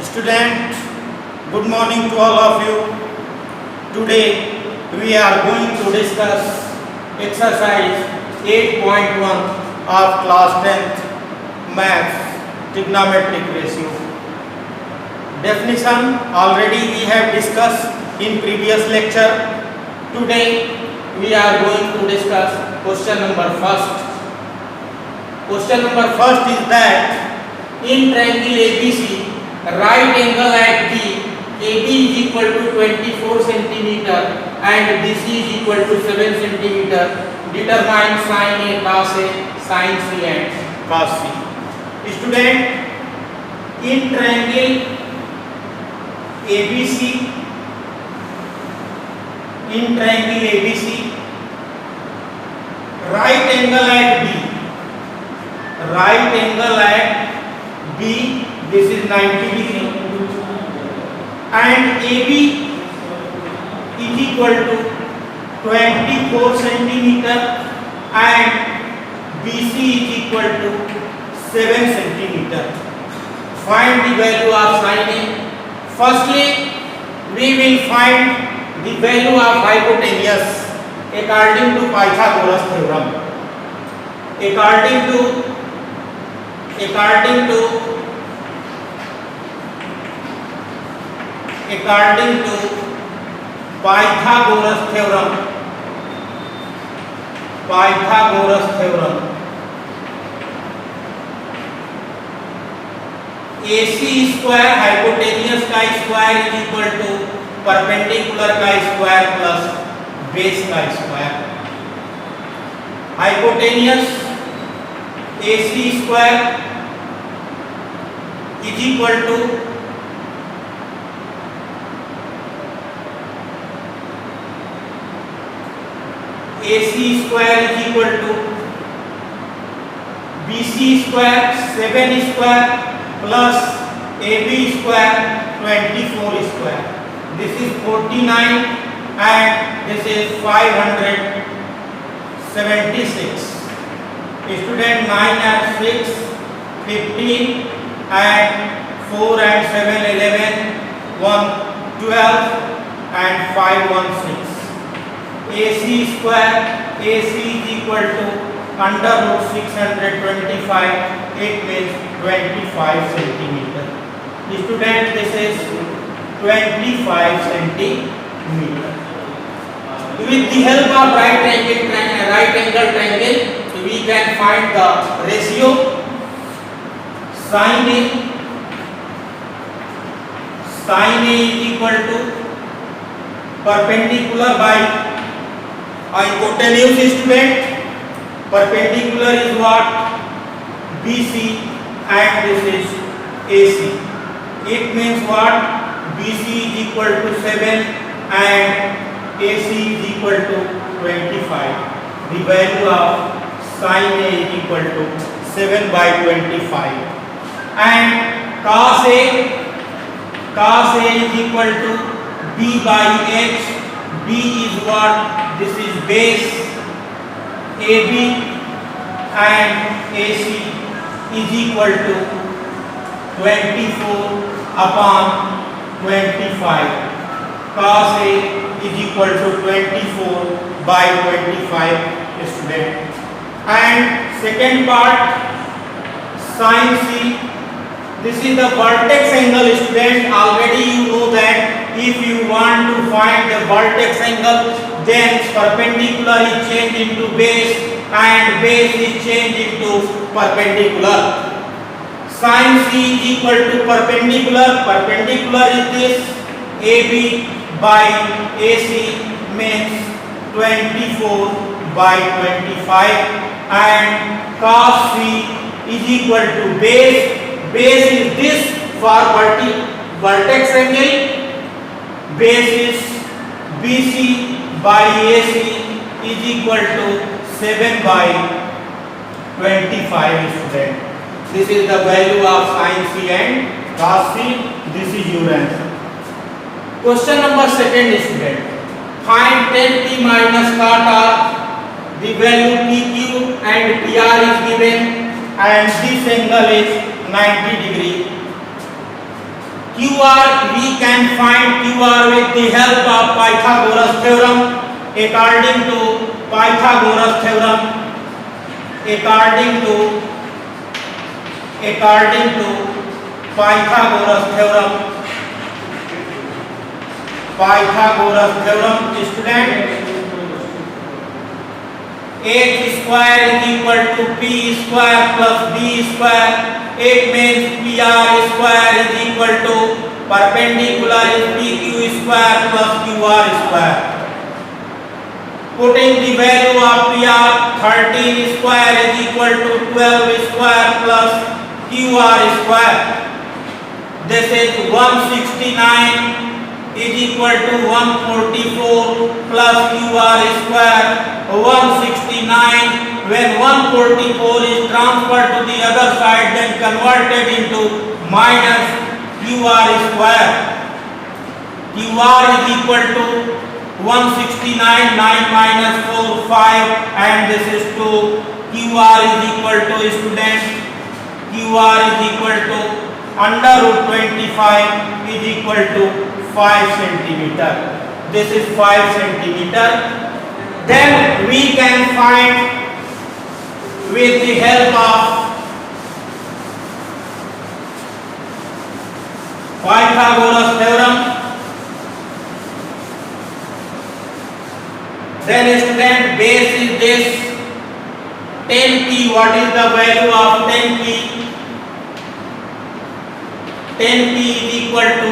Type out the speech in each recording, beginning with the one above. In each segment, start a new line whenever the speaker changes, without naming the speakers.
Student, good morning to all of you. Today we are going to discuss exercise 8.1 of class 10th maths trigonometric ratio. Definition already we have discussed in previous lecture. Today we are going to discuss question number first. Question number first is that in triangle ABC, right angle at B, AB is equal to 24 centimeter and BC is equal to 7 centimeter. Determine sin A, cos A, sin C and cos C. Student, in triangle ABC, right angle at B, this is 90 degree, and AB is equal to 24 centimeter and BC is equal to 7 centimeter. Find the value of sin A. Firstly, we will find the value of hypotenuse according to Pythagoras theorem. According to Pythagoras theorem, AC square hypotenuse का square is equal to perpendicular का square plus base का square. Hypotenuse AC square is equal to BC square 7 square plus AB square 24 square. This is 49 and this is 576. Student, 9 and 6 15 and 4 and 7 11, 1 12 and 5 1 6. AC square, AC is equal to under root 625, it means 25 centimeter. Student, this is 25 centimeter. With the help of right angle triangle, we can find the ratio. Sin A is equal to perpendicular by hypotenuse. Student, perpendicular is what? BC and this is AC. It means what? BC is equal to 7 and AC is equal to 25. The value of sin A is equal to 7 by 25. And cos A is equal to B by H. B is what? This is base. AB and AC is equal to 24 upon 25. Cos A is equal to 24 by 25. Student. And second part, sin C. This is the vertex angle. Student, already you know that if you want to find the vertex angle, then perpendicular is changed into base and base is changed into perpendicular. Sin C is equal to perpendicular. Perpendicular is this, AB by AC means 24 by 25, and cos C is equal to base. Base is this for vertex angle. Base is BC by AC is equal to 7 by 25. Student, this is the value of sin C and cos C. This is your answer. Question number second, student. Find tan P minus cot R the value PQ and PR is given, and this angle is 90 degree. QR, we can find QR with the help of Pythagoras theorem. According to Pythagoras theorem, according to Pythagoras theorem, student, h square is equal to p square plus b square. It means PR square is equal to perpendicular is PQ square plus QR square. Putting the value of PR, 13 square is equal to 12 square plus QR square. This is 169 is equal to 144 plus QR square. 169, when 144 is transferred to the other side, then converted into minus QR square. QR is equal to 169, 9 minus 4, 5, and this is 2. QR is equal to, student, QR is equal to under root 25 is equal to 5 centimeter. This is 5 centimeter. Then we can find with the help of Pythagoras theorem. Then student, base is this 10p. What is the value of 10p? 10p is equal to,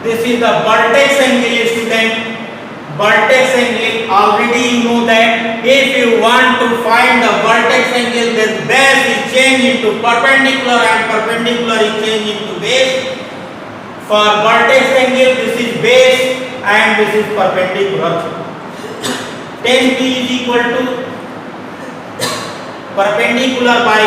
this is the vertex angle, student. Vertex angle, already you know that if you want to find the vertex angle, then base is changed into perpendicular and perpendicular is changed into base. For vertex angle, this is base and this is perpendicular. 10p is equal to perpendicular by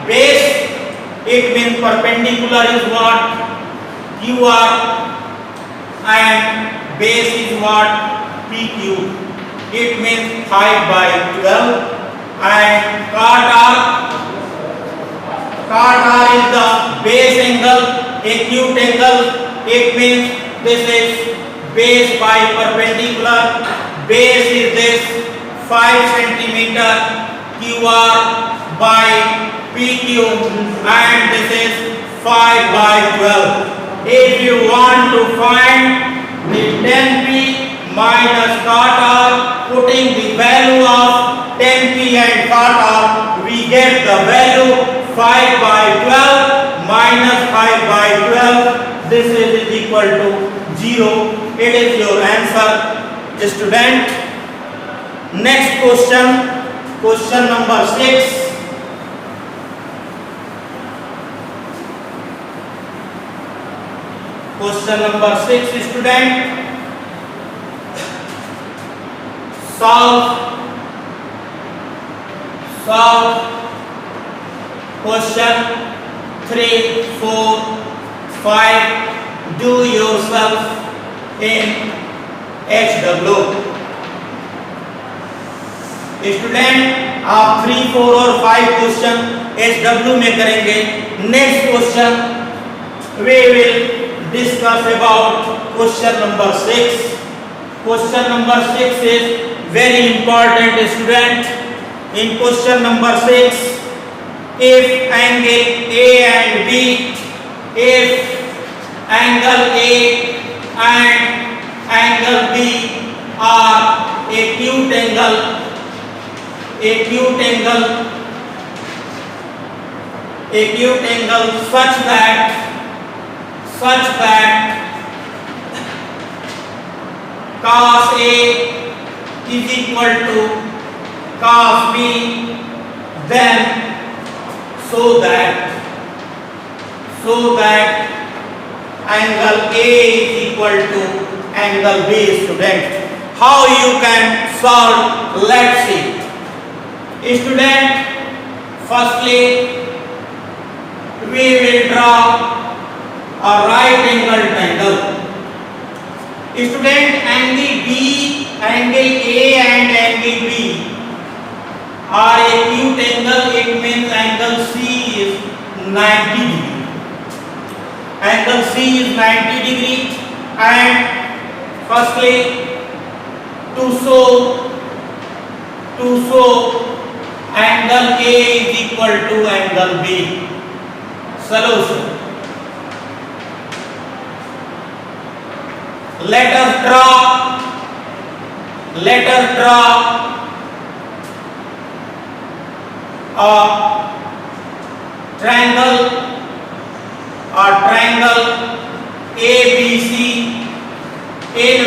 base. It means perpendicular is what? QR, and base is what? PQ. It means 5 by 12, and cot R is the base angle, acute angle. It means this is base by perpendicular. Base is this 5 centimeter, QR by PQ, and this is 5 by 12. If you want to find the 10p minus cot R, putting the value of 10p and cot R, we get the value 5 by 12 minus 5 by 12. This is equal to 0. It is your answer, student. Next question, question number 6. Question number 6, student. Solve question 3, 4, 5. Do yourself in HW. Student आप 3, 4 और 5 question HW में करेंगे. Next question we will discuss about question number 6. Question number 6 is very important, student. In question number 6, if angle A and B, if angle A and angle B are acute angle such that cos A is equal to cos B, then so that angle A is equal to angle B, student. How you can solve? Let's see. Student, firstly we will draw a right angle triangle. Student, angle A and angle B are acute angle, it means angle C is 90 degree. Angle C is 90 degree, and firstly to show angle A is equal to angle B. Solution. Let us draw a triangle ABC in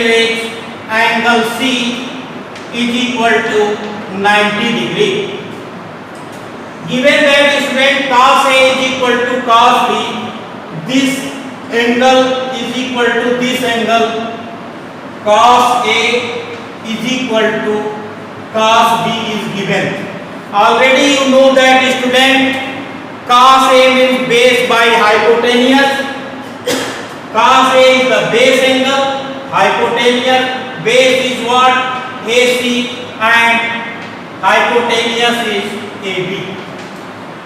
which angle C is equal to 90 degree. Given that student cos A is equal to cos B, this angle is equal to this angle, cos A is equal to cos B is given. Already you know that student, cos A means base by hypotenuse. Cos A is the base angle, hypotenuse base is what? AC, and hypotenuse is AB.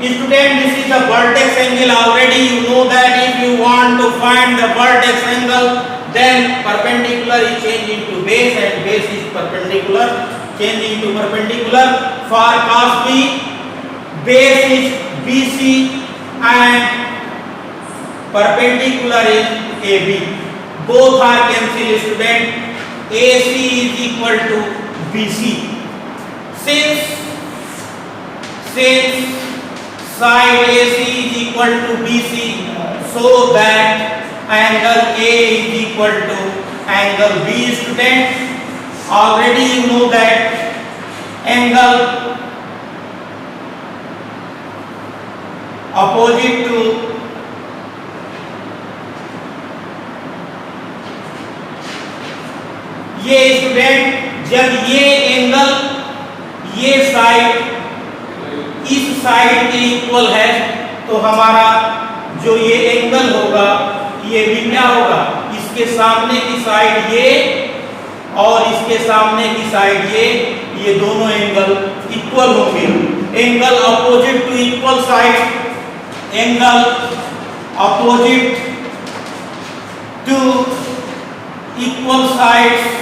Student, this is the vertex angle. Already you know that if you want to find the vertex angle, then perpendicular is changed into base, and base is perpendicular changed into perpendicular. For cos B, base is BC and perpendicular is AB. Both are cancelled student. AC is equal to BC. Since side AC is equal to BC, so that angle A is equal to angle B. Student, already you know that angle opposite to ये student, जब ये angle ये side इस side के equal है, तो हमारा जो ये एंगल होगा ये भी क्या होगा? इसके सामने की साइड ये और इसके सामने की साइड ये दोनों एंगल इक्वल होंगे. Angle opposite to equal side, angle opposite to equal sides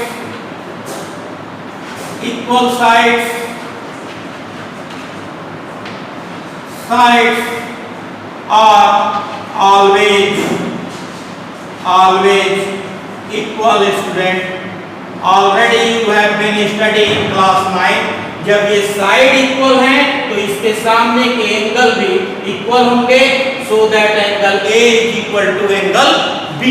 are always equal. Student, already you have been studying in class 9. जब ये साइड इक्वल हैं तो इसके सामने के एंगल भी इक्वल होंगे, so that angle A is equal to angle B.